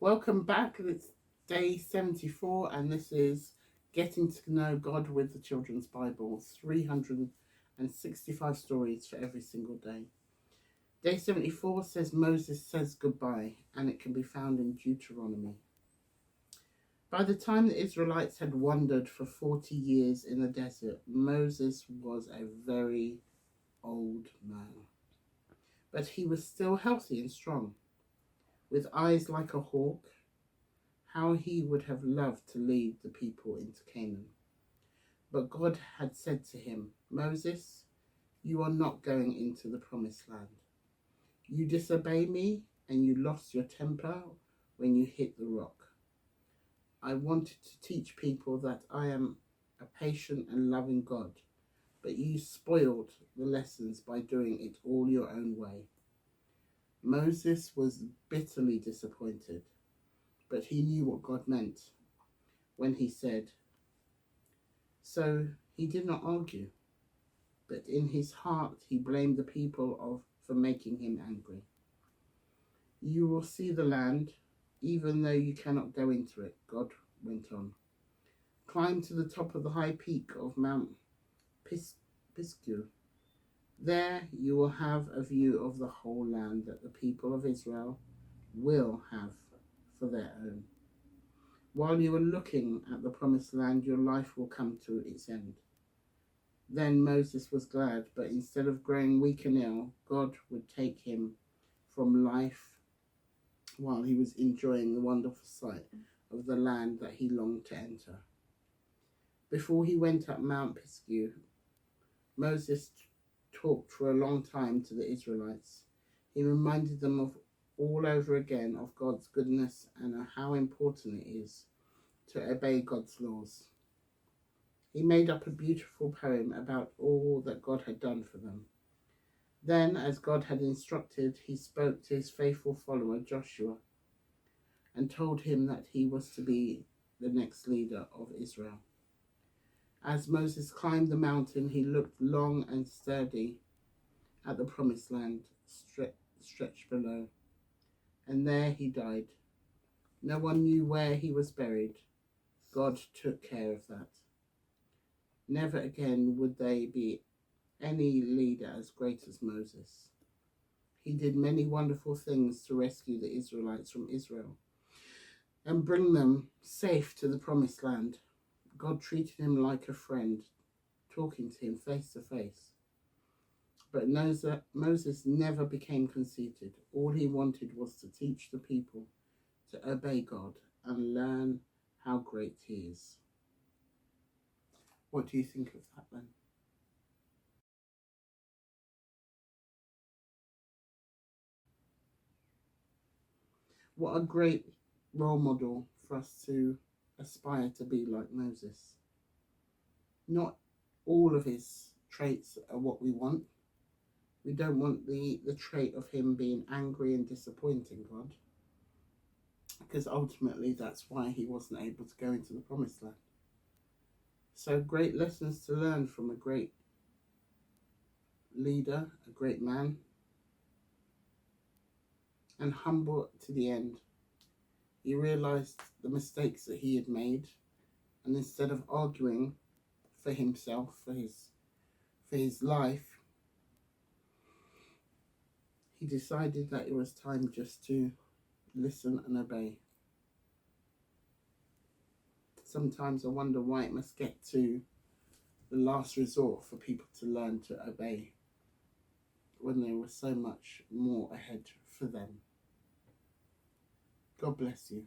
Welcome back. It's day 74, and this is Getting to Know God with the Children's Bible 365 stories for every single day. Day 74 says Moses says goodbye, and it can be found in Deuteronomy. By the time the Israelites had wandered for 40 years in the desert, Moses was a very old man. But he was still healthy and strong, with eyes like a hawk. How he would have loved to lead the people into Canaan. But God had said to him, Moses, you are not going into the promised land. You disobey me and you lost your temper when you hit the rock. I wanted to teach people that I am a patient and loving God, but you spoiled the lessons by doing it all your own way. Moses was bitterly disappointed, but he knew what God meant when he said, so he did not argue, but in his heart he blamed the people for making him angry. You will see the land, even though you cannot go into it, God went on. Climb to the top of the high peak of Mount Pisgah. There you will have a view of the whole land that the people of Israel will have for their own. While you are looking at the promised land, your life will come to its end. Then Moses was glad, but instead of growing weak and ill, God would take him from life while he was enjoying the wonderful sight of the land that he longed to enter. Before he went up Mount Pisgah, Moses talked for a long time to the Israelites. He reminded them of all over again of God's goodness and how important it is to obey God's laws. He made up a beautiful poem about all that God had done for them. Then, as God had instructed, he spoke to his faithful follower Joshua and told him that he was to be the next leader of Israel. As Moses climbed the mountain, he looked long and sturdy at the promised land stretched below, and there he died. No one knew where he was buried. God took care of that. Never again would there be any leader as great as Moses. He did many wonderful things to rescue the Israelites from Israel and bring them safe to the promised land. God treated him like a friend, talking to him face to face. But Moses never became conceited. All he wanted was to teach the people to obey God and learn how great he is. What do you think of that then? What a great role model for us to aspire to be like Moses. Not all of his traits are what we want. We don't want the trait of him being angry and disappointing God, because ultimately that's why he wasn't able to go into the promised land. So great lessons to learn from a great leader, a great man, and humble to the end. He realized the mistakes that he had made, and instead of arguing for himself, for his life, he decided that it was time just to listen and obey. Sometimes I wonder why it must get to the last resort for people to learn to obey when there was so much more ahead for them. God bless you.